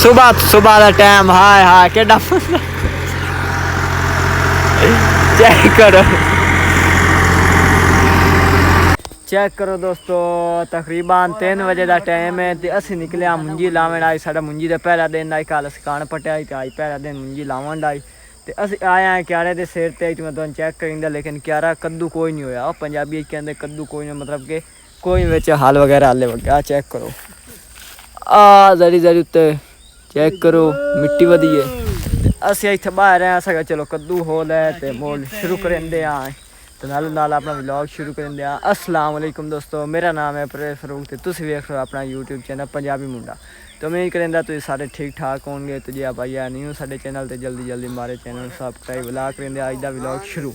सुबह सुबह का टाइम हाय हाय के चेक करो दोस्तों तकरीबन 3 बजे का टाइम है तो असी निकले मुंजी लावन आई साढ़ा मुंजी का पहला दिन आई कल अस कान पटिया तो अज पहला दिन मुंजी लावन आई तो अस आए हैं क्यारे के सिर ते मैं तुम चेक करेंगे लेकिन क्यारा कद्दू कोई नहीं होया पंजाबी कहते कद्दू कोई नहीं मतलब कि कोई बिच हल वगैरह हाले वगे चेक करो जड़ी जड़ी उत्ते चेक करो मिट्टी वधी है अस इतने बाहर हैं अस चलो कद्दू होल है तो मोल शुरू करेंगे तो नाल नाल अपना व्लॉग शुरू करेंगे। अस्सलाम वालेकुम दोस्तों मेरा नाम है परवेज़ फरूक तो तुम वेख रहे हो अपना यूट्यूब चैनल पंजाबी मुंडा तो उम्मीद करेंगे तुम सारे ठीक ठाक होंगे तो जे भाई न्यू साडे चैनल तो जल्दी जल्दी हमारे चैनल सब्सक्राइब ला करेंगे अज का व्लॉग शुरू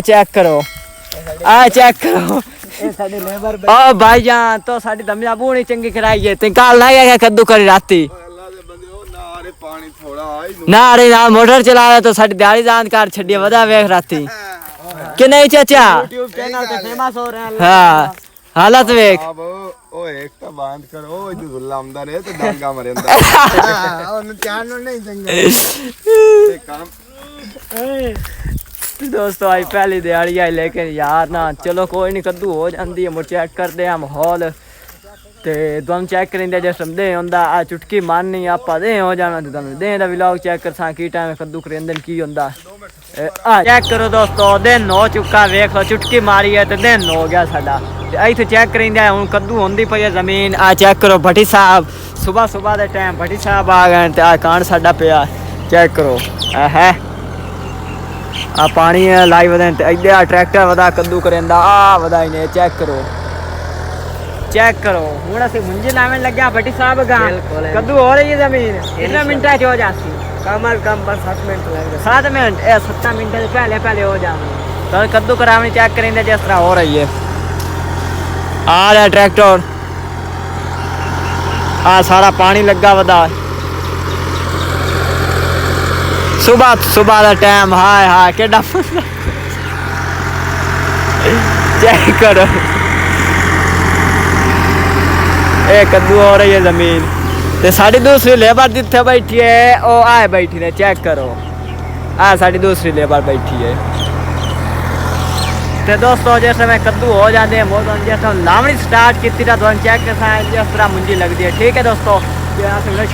चेक करो चेक करो ओ भाई जान तो साडी दमिया बूनी चंगी कराई है ते काल ना गया कद्दू करी राती ना अरे ना मोटर चला रहा तो साडी दिहाड़ी जान कर छड्डी वदा वेख राती कि नहीं चाचा यूट्यूब चैनल पे फेमस हो रहे हैं हां हालत वेख ओ एक तो बांध कर ओ इधर गुल्ला आमदा रे तो डांगा मरेंदा ओन चानो नहीं चंगे काम दोस्तों आई पहली दिहाड़ी आई लेकिन यार ना चलो कोई नहीं कद्दू हो जाती है मुझे चेक करते हैं माहौल ते तुम चेक करेंगे जिस टाइम दे होंदा आ चुटकी मारनी आप दे हो जाना तो तुम दे दा व्लॉग चेक कर सा की टाइम कद्दू करेंदे की होंदा चेक करो दोस्तों दिन हो चुका वेख लो चुटकी मारी है तो दिन हो गया साडा इतने चेक करेंगे हुण कद्दू होंदी पई है जमीन चेक करो भट्टी साहब सुबह सुबह के टाइम भट्टी साहब आ गए तो कान साडा पिया चेक करो है पानी लाई वधे इधर ट्रैक्टर वधा कद्दू करेंदा वधाई ने चेक करो हूँ असं मुंजी लावन लगे भट्टी साहब कद्दू हो रही है जमीन कितने मिनटा हो जाती कम अज कम बस 7 मिनट लगे 7 मिनट 7 मिनट से पहले पहले हो जाए तो कद्दू करावनी चेक करेंगे जिस तरह हो रही है आ रहा ट्रैक्टर सारा पानी लगा वधा सुबह सुबह का टाइम हाय हाय के चेक करो ये कद्दू हो रही है जमीन तो साड़ी दूसरी लेबर जिथे बैठी है वो आए बैठी ने चेक करो साड़ी दूसरी लेबर बैठी है तो दोस्तों जैसे मैं कद्दू हो जाते हैं बहुत जैसे लावनी स्टार्ट की तो चेक कर जिस तरह मुंजी लगती है ठीक है दोस्तों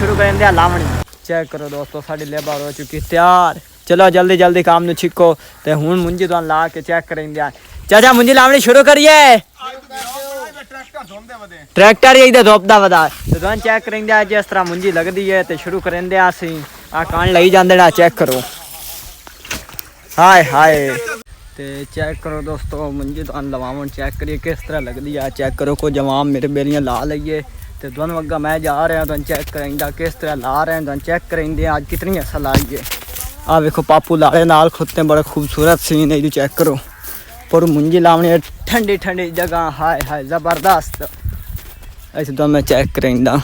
शुरू करेंगे लावनी चेक करो दोस्तों साड़ी लेबर हो चुकी तैयार चलो जल्दी जल्दी काम न छिको तो हूँ मुंजी तो ला के चेक करेंगे चाचा मुंजी लावनी शुरू करिए ट्रैक्टर ही इधर धोपदा वधा तो तुम चेक करेंगे जिस तरह मुंजी लगती है तो शुरू करेंगे असी कान लई जाते ना चेक करो हाय हाय तो चेक करो दोस्तों मुंजी तो लवावन चेक करिए किस तरह लगती है चेक करो को जवाब मेरे बेलियाँ ला लीए तो दोनों वगा मैं जा रहा हूँ चेक करेंगे किस तरह ला रहे हैं तो चेक करेंगे आज कितनी असल आई है देखो पापू लाड़े नाल खुदते बड़ा खूबसूरत सीन है चेक करो पर मुंजी लावनी है ठंडी ठंडी जगह हाय हाय ज़बरदस्त ऐसे तो मैं चेक करेंगे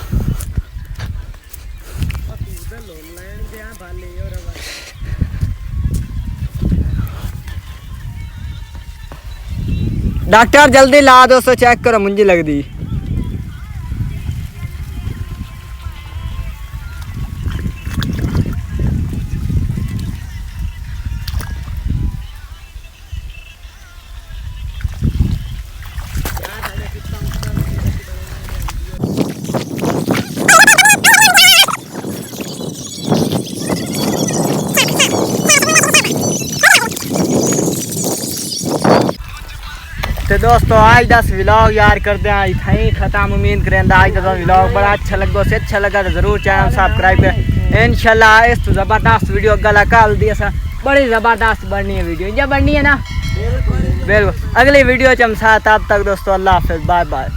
डॉक्टर जल्दी ला दोस्तों चेक करो मुंजी लगती तो दोस्तों आज दस व्लॉग यार करते हैं इतना खत्म उम्मीद करें आज का व्लॉग बड़ा अच्छा लगा से अच्छा लगा तो जरूर चैनल सब्सक्राइब करें इंशाल्लाह इस तो ज़बरदस्त वीडियो अगला कल दी बड़ी ज़बरदस्त बननी है वीडियो जब बननी है ना बिल्कुल अगली वीडियो चमसा तब तक दोस्तों अल्लाह हाफिज़ बाय बाय।